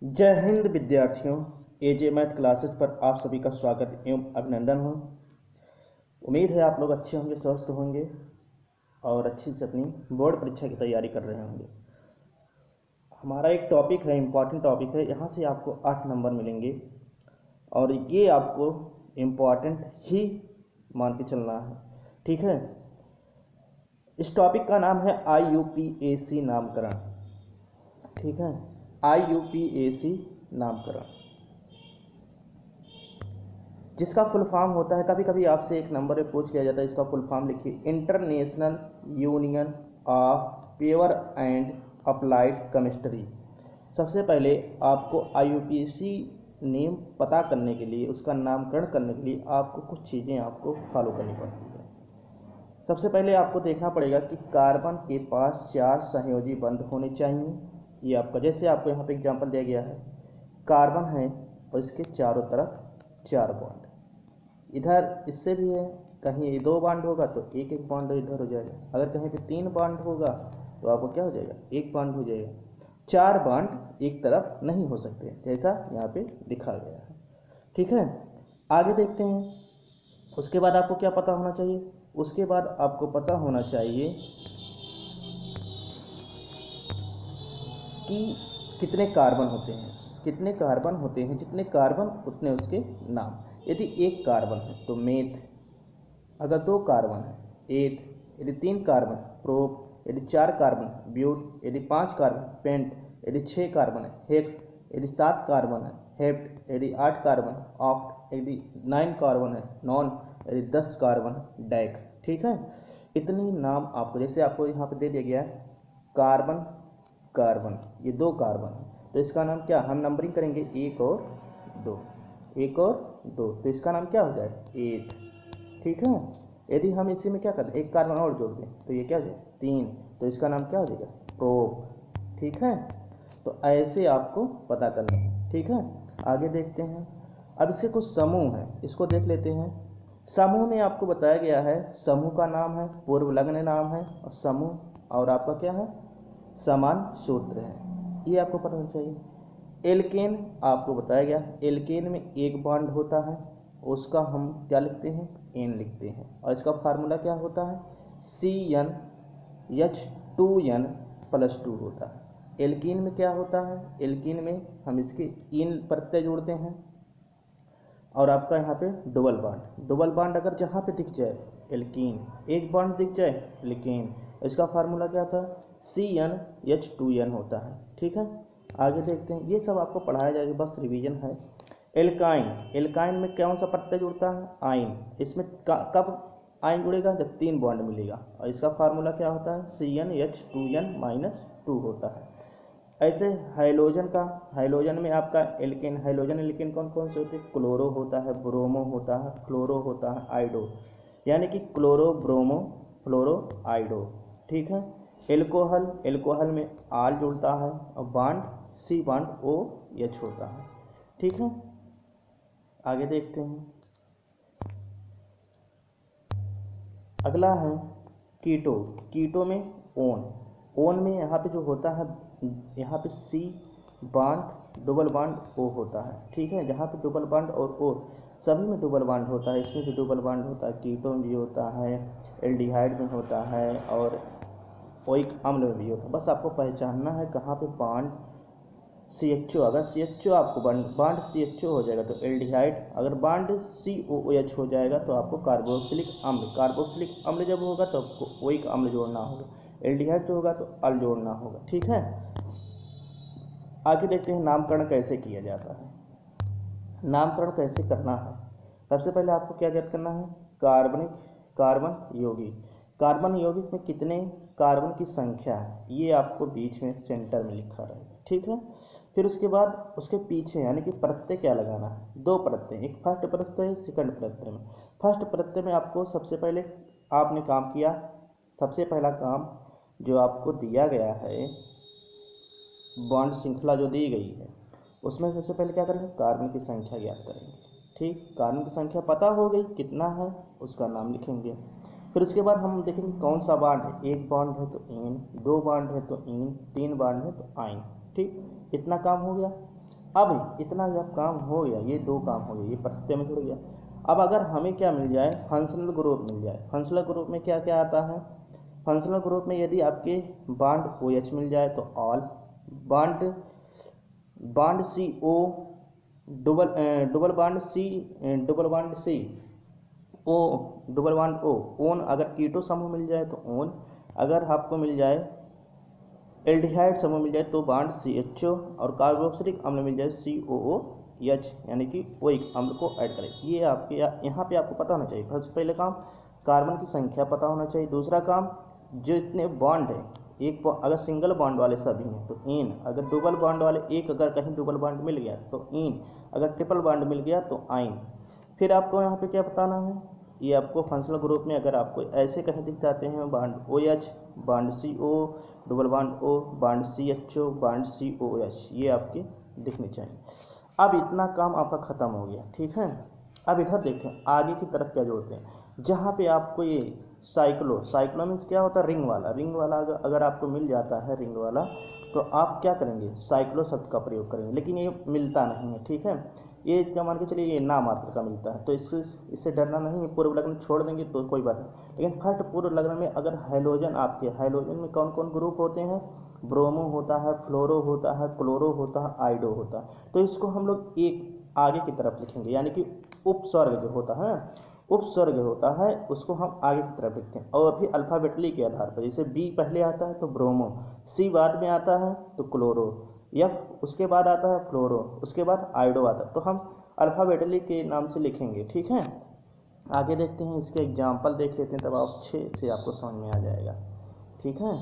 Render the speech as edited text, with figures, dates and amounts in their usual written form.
जय हिंद विद्यार्थियों। एजे math classes पर आप सभी का स्वागत एवं अभिनंदन हो। उम्मीद है आप लोग अच्छे होंगे, स्वस्थ होंगे और अच्छी से अपनी बोर्ड परीक्षा की तैयारी कर रहे होंगे। हमारा एक टॉपिक है, इम्पॉर्टेंट टॉपिक है। यहाँ से आपको 8 नंबर मिलेंगे और ये आपको इम्पॉर्टेंट ही मान के चलना है, ठीक है। इस टॉपिक का नाम है IUPAC नामकरण, ठीक है। IUPAC नामकरण, जिसका फुल फॉर्म होता है, कभी कभी आपसे एक नंबर में पूछ लिया जाता है, इसका फुल फॉर्म लिखिए। International union of pure and applied chemistry. सबसे पहले आपको IUPAC नेम पता करने के लिए, उसका नामकरण करने के लिए आपको कुछ चीज़ें आपको फॉलो करनी पड़ती है। सबसे पहले आपको देखना पड़ेगा कि कार्बन के पास 4 सहयोजी बंध होने चाहिए। ये आपका, जैसे आपको यहाँ पे एग्जांपल दिया गया है, कार्बन है और इसके चारों तरफ 4 बॉन्ड, इधर इससे भी है। कहीं 2 बॉन्ड होगा तो एक एक बॉन्ड इधर हो जाएगा। अगर कहीं पे 3 बॉन्ड होगा तो आपको क्या हो जाएगा, 1 बॉन्ड हो जाएगा। 4 बॉन्ड एक तरफ नहीं हो सकते, जैसा यहाँ पे दिखा गया है, ठीक है। आगे देखते हैं। उसके बाद आपको क्या पता होना चाहिए, उसके बाद आपको पता होना चाहिए कि कितने कार्बन होते हैं। कितने कार्बन होते हैं, जितने कार्बन उतने उसके नाम। यदि 1 कार्बन है तो मेथ, अगर 2 कार्बन है एथ, यदि 3 कार्बन प्रोप, यदि 4 कार्बन ब्यूट, यदि 5 कार्बन पेंट, यदि 6 कार्बन है हेक्स, यदि 7 कार्बन है हेप्ट, यदि 8 कार्बन ऑक्ट, यदि 9 कार्बन है नॉन, यदि 10 कार्बन डैक, ठीक है। इतनी नाम आपको, जैसे आपको यहाँ पे दे दिया गया है कार्बन कार्बन, ये 2 कार्बन है तो इसका नाम क्या, हम नंबरिंग करेंगे 1 और 2, 1 और 2, तो इसका नाम क्या हो जाएगा, 8, ठीक है। यदि हम इसी में क्या करते हैं, 1 कार्बन और जोड़ दें तो ये क्या हो जाएगा 3, तो इसका नाम क्या हो जाएगा, प्रोप, ठीक है। तो ऐसे आपको पता करना है, ठीक है। आगे देखते हैं। अब इसके कुछ समूह हैं, इसको देख लेते हैं। समूह में आपको बताया गया है, समूह का नाम है पूर्वलग्न नाम है, और समूह और आपका क्या है, समान सूत्र है, ये आपको पता होना चाहिए। एल्केन आपको बताया गया, एल्केन में 1 बॉन्ड होता है, उसका हम क्या लिखते हैं, एन लिखते हैं, और इसका फार्मूला क्या होता है, CnH2n+2 होता है। एल्कीन में क्या होता है, एल्कीन में हम इसके इन प्रत्यय जोड़ते हैं, और आपका यहाँ पे डबल बॉन्ड, डबल बॉन्ड अगर जहाँ पे दिख जाए एल्कीन, 1 बॉन्ड दिख जाए एल्कीन, इसका फार्मूला क्या था, CnH2n होता है, ठीक है। आगे देखते हैं, ये सब आपको पढ़ाया जाएगा, बस रिवीजन है। एल्काइन, एल्काइन में कौन सा प्रत्यय जुड़ता है, आइन। इसमें कब आइन जुड़ेगा, जब 3 बॉन्ड मिलेगा, और इसका फार्मूला क्या होता है, CnH2n-2 होता है। ऐसे हाइलोजन का, हाइलोजन में आपका एल्केन, हाइलोजन एल्केन कौन कौन से होते हैं, क्लोरो होता है, ब्रोमो होता है, फ्लोरो होता है, आइडो, यानी कि क्लोरो ब्रोमो फ्लोरो आइडो, ठीक है। एल्कोहल, एल्कोहल में आल जुड़ता है और बॉन्ड C बॉन्ड OH होता है, ठीक है। आगे देखते हैं। अगला है कीटो, कीटो में ओन, ओन में यहाँ पे जो होता है, यहाँ पे C bond double bond O होता है, ठीक है। जहाँ पे डबल बॉन्ड और O, सभी में डबल बॉन्ड होता है, इसमें भी डबल बॉन्ड होता है, कीटो में भी होता है, एल्डिहाइड में होता है, और ओइक अम्ल में भी होता है। बस आपको पहचानना है कहाँ पे बॉन्ड CHO, अगर CHO आपको बॉन्ड CHO हो जाएगा तो एल्डिहाइड, अगर बॉन्ड COOH हो जाएगा तो आपको कार्बोक्सिलिक अम्ल, कार्बोक्सिलिक अम्ल जब होगा तो आपको ओइक अम्ल जोड़ना होगा, एल्डिहाइड जो होगा तो अल जोड़ना होगा, ठीक है। आगे देखते हैं नामकरण कैसे किया जाता है। नामकरण कैसे करना है, सबसे पहले आपको क्या ज्ञात करना है, कार्बनिक, कार्बन यौगिक, कार्बन यौगिक में कितने कार्बन की संख्या है, ये आपको बीच में सेंटर में लिखा रहेगा, ठीक है। फिर उसके बाद उसके पीछे यानी कि प्रत्यय क्या लगाना है, 2 प्रत्यय, एक फर्स्ट प्रत्यय, सेकंड प्रत्यय में। फर्स्ट प्रत्यय में आपको सबसे पहले आपने काम किया, सबसे पहला काम जो आपको दिया गया है, बॉन्ड श्रृंखला जो दी गई है, उसमें सबसे पहले क्या करेंगे, कार्बन की संख्या ज्ञात करेंगे, ठीक। कार्बन की संख्या पता हो गई कितना है, उसका नाम लिखेंगे। फिर उसके बाद हम देखेंगे कौन सा बॉन्ड है, 1 बॉन्ड है तो इन, 2 बॉन्ड है तो इन, 3 बॉन्ड है तो आइन, ठीक। इतना काम हो गया। अब इतना जब काम हो गया, ये 2 काम हो गए, ये प्रत्यय में जुड़ गया। अब अगर हमें क्या मिल जाए, फंक्शनल ग्रुप मिल जाए। फंक्शनल ग्रुप में क्या क्या आता है, फंक्शनल ग्रुप में यदि आपके बॉन्ड OH मिल जाए तो all, bond CO, double bond C O, double bond O, own अगर कीटो समूह मिल जाए तो ओन, अगर आपको मिल जाए एल्डिहाइड समूह मिल जाए तो बॉन्ड CHO, और कार्बोक्सिलिक अम्ल मिल जाए COOH, यानी कि वो एक अम्ल को ऐड करें। ये आपके यहाँ पे आपको पता होना चाहिए। सबसे पहले काम कार्बन की संख्या पता होना चाहिए। दूसरा काम जो इतने बॉन्ड है, एक अगर सिंगल बॉन्ड वाले सभी हैं तो इन, अगर डबल बॉन्ड वाले एक अगर कहीं डबल बॉन्ड मिल गया तो इन, अगर ट्रिपल बॉन्ड मिल गया तो आइन। फिर आपको यहाँ पे क्या बताना है, ये आपको फंक्शनल ग्रुप में अगर आपको ऐसे कहीं दिख जाते हैं bond OH, bond CO, double bond O, bond CHO, bond COH, ये आपके दिखने चाहिए। अब इतना काम आपका ख़त्म हो गया, ठीक है। अब इधर देखें आगे की तरफ क्या जोड़ते हैं, जहाँ पे आपको ये साइक्लो मीन्स क्या होता है, रिंग वाला अगर आपको मिल जाता है रिंग वाला, तो आप क्या करेंगे, साइक्लो शब्द का प्रयोग करेंगे। लेकिन ये मिलता नहीं है, ठीक है, ये क्या मान के चलिए ये नाम मात्र का मिलता है, तो इससे डरना नहीं है। पूर्व लग्न छोड़ देंगे तो कोई बात नहीं, लेकिन फर्स्ट पूर्व लग्न में अगर हाइड्रोजन आपके, हाइड्रोजन में कौन कौन ग्रुप होते हैं, ब्रोमो होता है, फ्लोरो होता है, क्लोरो होता है, आइडो होता है। तो इसको हम लोग एक आगे की तरफ लिखेंगे, यानी कि उपसर्ग जो होता है, उपसर्ग होता है, उसको हम आगे की तरफ लिखते हैं। और भी अल्फ़ाबेटली के आधार पर, जैसे बी पहले आता है तो ब्रोमो, सी बाद में आता है तो क्लोरो, एफ उसके बाद आता है फ्लोरो, उसके बाद आइडो आता है। तो हम अल्फ़ाबेटली के नाम से लिखेंगे, ठीक है। आगे देखते हैं, इसके एग्जाम्पल देख लेते हैं, तब आप अच्छे से आपको समझ में आ जाएगा, ठीक है।